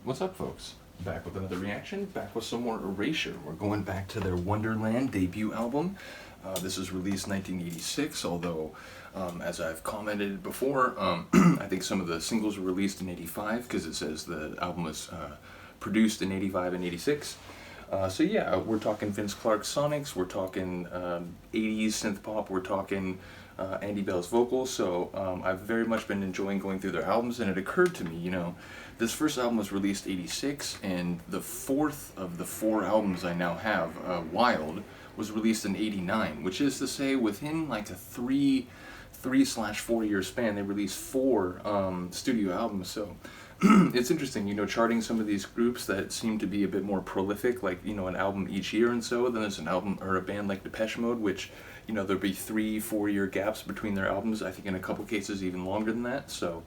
What's up, folks? Back with another reaction, back with some more Erasure. We're going back to their Wonderland debut album. This was released 1986, although, as I've commented before, I think some of the singles were released in 85, because it says the album was produced in 85 and 86. So yeah, we're talking Vince Clarke Sonics, we're talking 80s synth pop, we're talking Andy Bell's vocals, so I've very much been enjoying going through their albums, and it occurred to me, you know, this first album was released 86, and the fourth of the four albums I now have, Wild, was released in 89, which is to say within like a 3/4 year span, they released four studio albums, so it's interesting, you know, charting some of these groups that seem to be a bit more prolific, like, you know, an album each year and so, then there's an album or a band like Depeche Mode, which, you know, there'll be 3-4 year gaps between their albums, I think in a couple cases even longer than that, so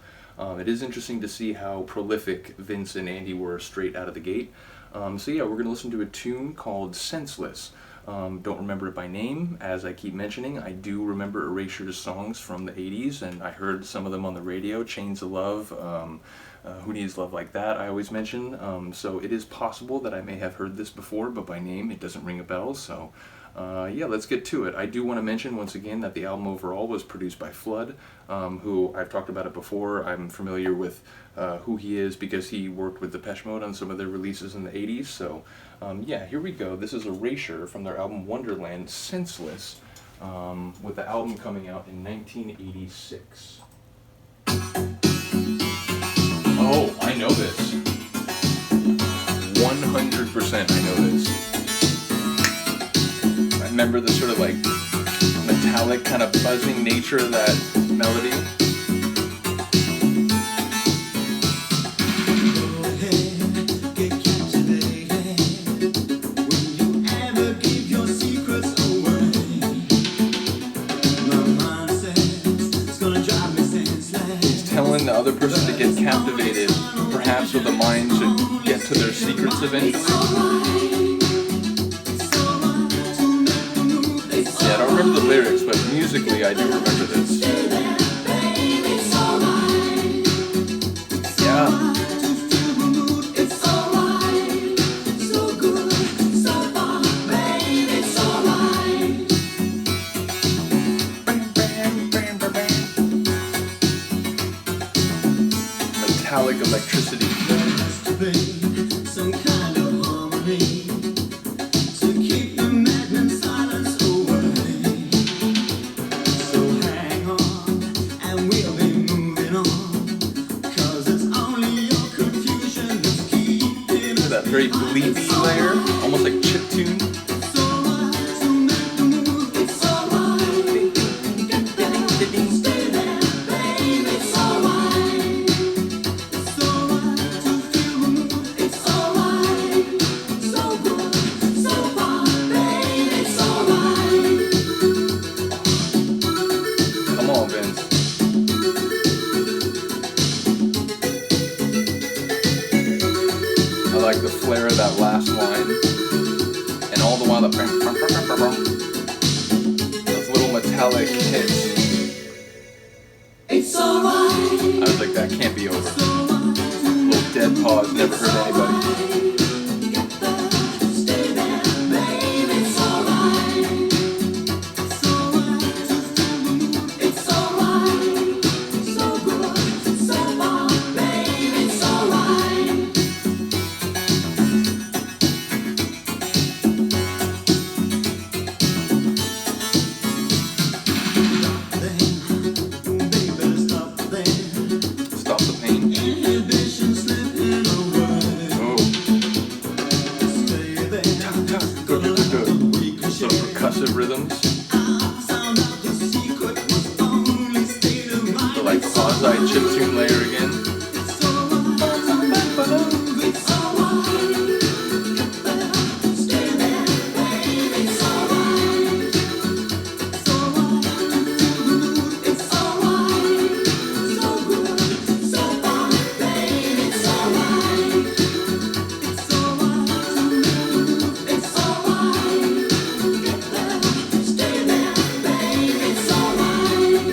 it is interesting to see how prolific Vince and Andy were straight out of the gate. So yeah, we're going to listen to a tune called Senseless. Don't remember it by name, as I keep mentioning. I do remember Erasure's songs from the 80s, and I heard some of them on the radio, Chains of Love, Who Needs Love Like That, I always mention. So it is possible that I may have heard this before, but by name it doesn't ring a bell, so yeah, let's get to it. I do want to mention once again that the album overall was produced by Flood, who I've talked about it before. I'm familiar with who he is because he worked with Depeche Mode on some of their releases in the 80s, so yeah, here we go. This is Erasure from their album Wonderland, Senseless, with the album coming out in 1986. Oh, I know this. 100% I know this. I remember the sort of like metallic kind of buzzing nature of that melody. Telling the other person to get captivated, perhaps with a mind to get to their secrets eventually. Yeah, I don't remember the lyrics, but musically I do remember this. Yeah. Metallic electricity. Some kind of harmony to keep the madman silence away. So hang on, and we'll be moving on, 'cause it's only your confusion that's keeping us. That very bleepy layer, almost like chiptune. I like the flare of that last line, and all the while those little metallic hits. It's alright. I was like, that can't be over. Little dead pause, never hurt anybody. Stop the pain. Some percussive rhythms. The like quasi chiptune layer again.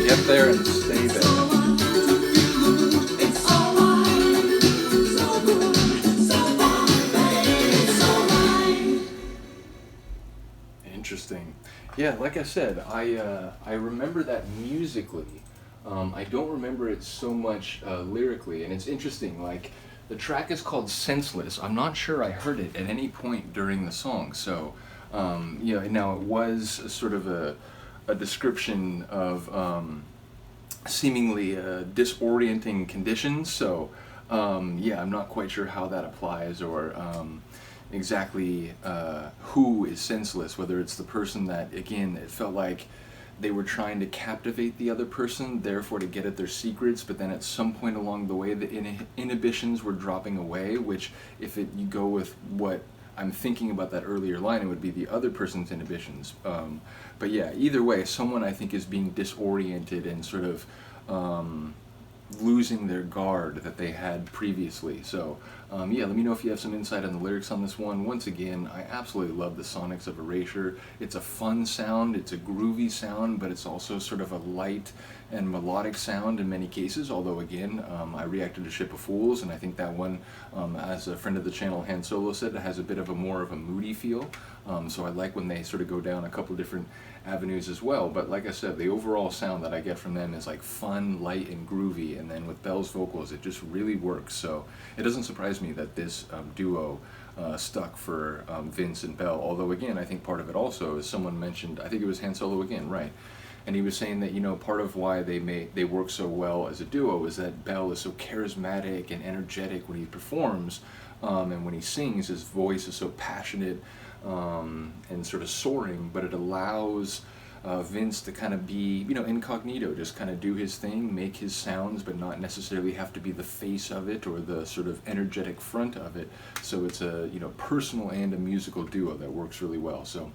Get there and stay there. Yeah, like I said, I remember that musically. I don't remember it so much lyrically, and it's interesting. Like the track is called "Senseless." I'm not sure I heard it at any point during the song. So, now it was sort of a description of seemingly disorienting conditions. So, yeah, I'm not quite sure how that applies or exactly who is senseless, whether it's the person that, again, it felt like they were trying to captivate the other person, therefore to get at their secrets, but then at some point along the way, the inhibitions were dropping away, which, if you go with what I'm thinking about that earlier line, it would be the other person's inhibitions. But yeah, either way, someone I think is being disoriented and sort of losing their guard that they had previously. So yeah, let me know if you have some insight on the lyrics on this one. Once again, I absolutely love the sonics of Erasure. It's a fun sound, it's a groovy sound, but it's also sort of a light and melodic sound in many cases, although again, I reacted to Ship of Fools, and I think that one, as a friend of the channel, Han Solo, said, it has a bit of a more of a moody feel, so I like when they sort of go down a couple different avenues as well. But like I said, the overall sound that I get from them is like fun, light, and groovy, and then with Belle's vocals, it just really works. So it doesn't surprise me that this duo stuck for Vince and Belle, although again, I think part of it also is someone mentioned, I think it was Han Solo again, right? And he was saying that, part of why they work so well as a duo is that Belle is so charismatic and energetic when he performs, and when he sings, his voice is so passionate and sort of soaring, but it allows Vince to kind of be, incognito, just kind of do his thing, make his sounds, but not necessarily have to be the face of it or the sort of energetic front of it. So it's a, personal and a musical duo that works really well. So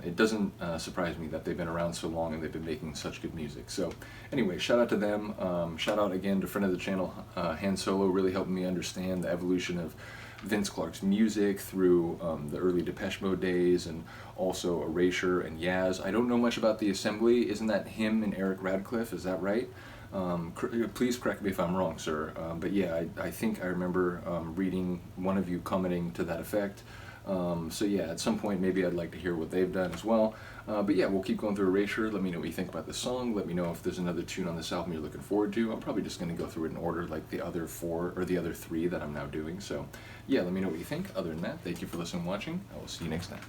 it doesn't surprise me that they've been around so long and they've been making such good music. So anyway, shout out to them. Shout out again to friend of the channel, Han Solo, really helping me understand the evolution of Vince Clarke's music through the early Depeche Mode days, and also Erasure and Yaz. I don't know much about the Assembly. Isn't that him and Eric Radcliffe? Is that right? Please correct me if I'm wrong, sir. But yeah, I think I remember reading one of you commenting to that effect. So yeah, at some point maybe I'd like to hear what they've done as well. But yeah, we'll keep going through Erasure. Let me know what you think about the song. Let me know if there's another tune on this album you're looking forward to. I'm probably just going to go through it in order like the other 4 or the other 3 that I'm now doing. So yeah, let me know what you think. Other than that, thank you for listening and watching. I will see you next time.